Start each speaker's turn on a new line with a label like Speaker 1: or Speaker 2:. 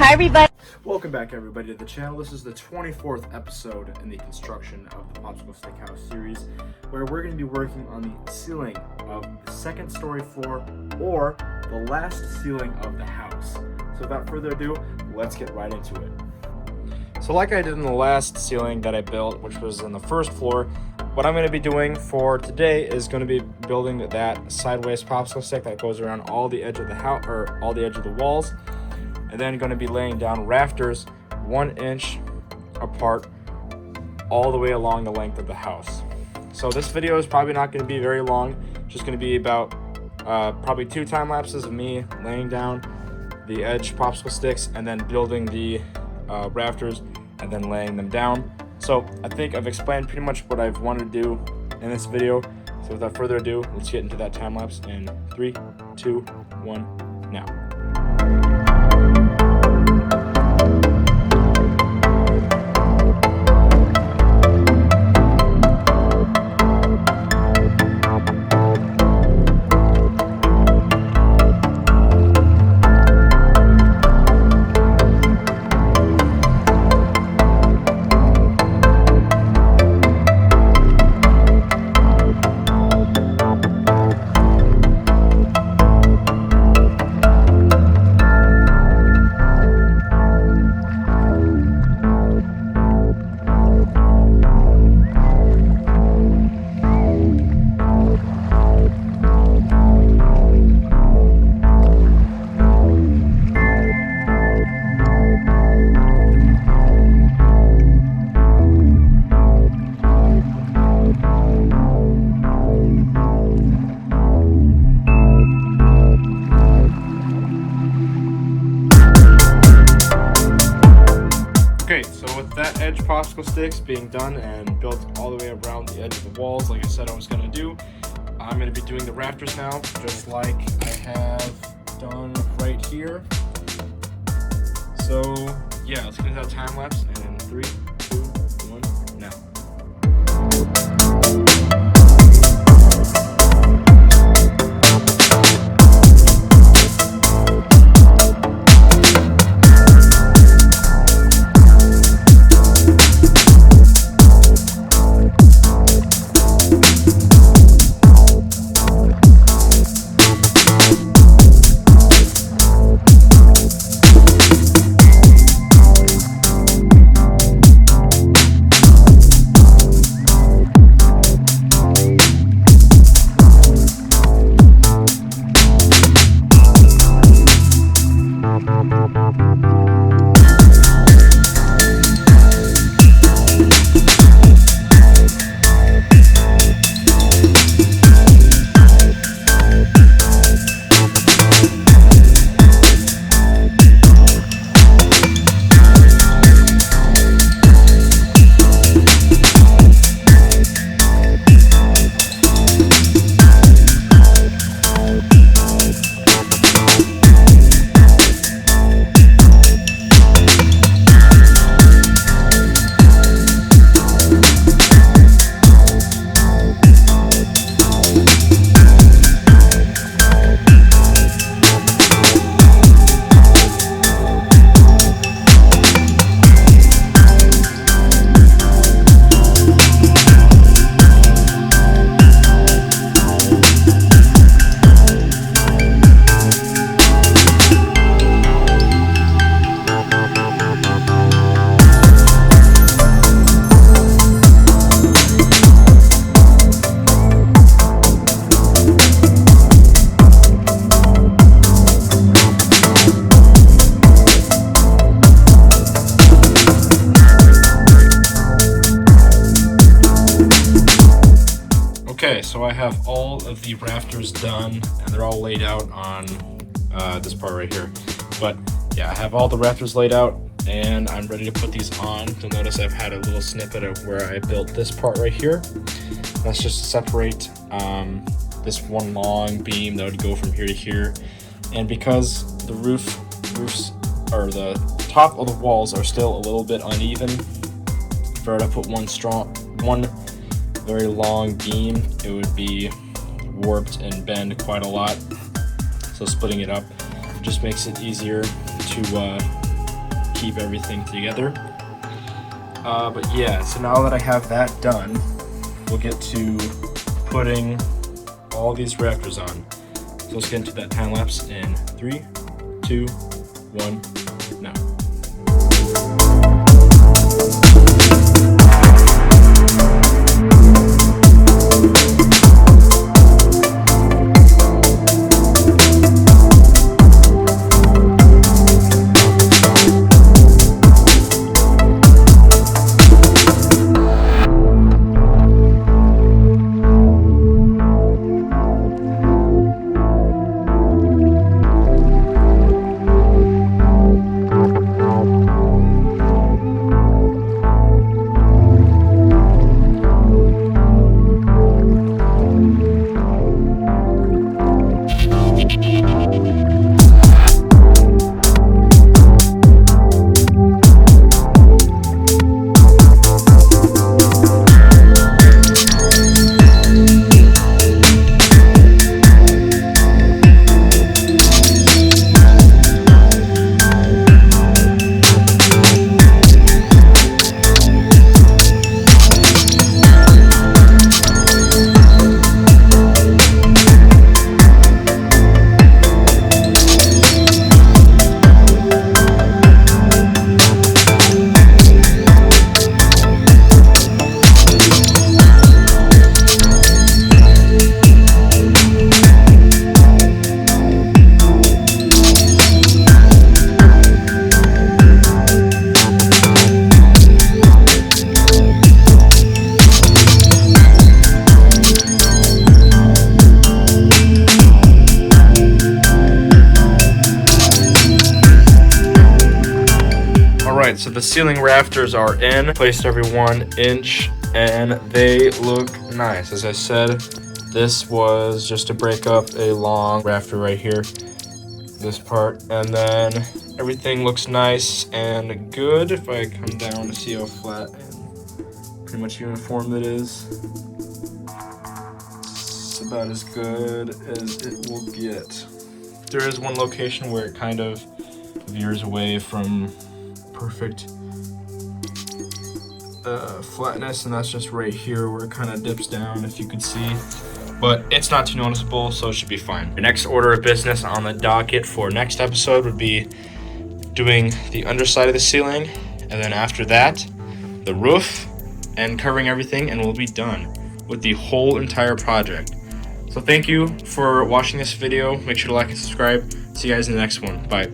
Speaker 1: Hi everybody.
Speaker 2: Welcome back everybody to the channel. This is the 24th episode in the construction of the Popsicle Steakhouse series, where we're going to be working on the ceiling of the second story floor or the last ceiling of the house. So without further ado, let's get right into it. So like I did in the last ceiling that I built, which was in the first floor, what I'm going to be doing for today is going to be building that sideways popsicle stick that goes around all the edge of the house, or all the edge of the walls. And then going to be laying down rafters 1 inch apart all the way along the length of the house. So this video is probably not going to be very long, just going to be about probably 2 time lapses of me laying down the edge popsicle sticks and then building the rafters and then laying them down. So I think I've explained pretty much what I've wanted to do in this video. So without further ado, let's get into that time lapse in 3, 2, 1, now. Okay, so with that edge popsicle sticks being done and built all the way around the edge of the walls, like I said I was going to do, I'm going to be doing the rafters now, just like I have done right here. So yeah, let's get into that time lapse, and in 3, 2, 1, now. Okay, so I have all of the rafters done and they're all laid out on this part right here. But yeah, I have all the rafters laid out and I'm ready to put these on. You'll notice I've had a little snippet of where I built this part right here. That's just to separate this one long beam that would go from here to here. And because the roofs or the top of the walls are still a little bit uneven, if I were to put one very long beam, it would be warped and bend quite a lot. So splitting it up just makes it easier to keep everything together. But yeah, so now that I have that done, we'll get to putting all these rafters on. So let's get into that time lapse in 3, 2, 1, now. Alright, so the ceiling rafters are in, placed every 1 inch, and they look nice. As I said, this was just to break up a long rafter right here, this part, and then everything looks nice and good. If I come down to see how flat and pretty much uniform it is, it's about as good as it will get. There is one location where it kind of veers away from perfect flatness, and that's just right here where it kind of dips down, if you could see, but it's not too noticeable, so it should be fine. The next order of business on the docket for next episode would be doing the underside of the ceiling, and then after that the roof and covering everything, and we'll be done with the whole entire project. So thank you for watching this video. Make sure to like and subscribe. See you guys in the next one. Bye.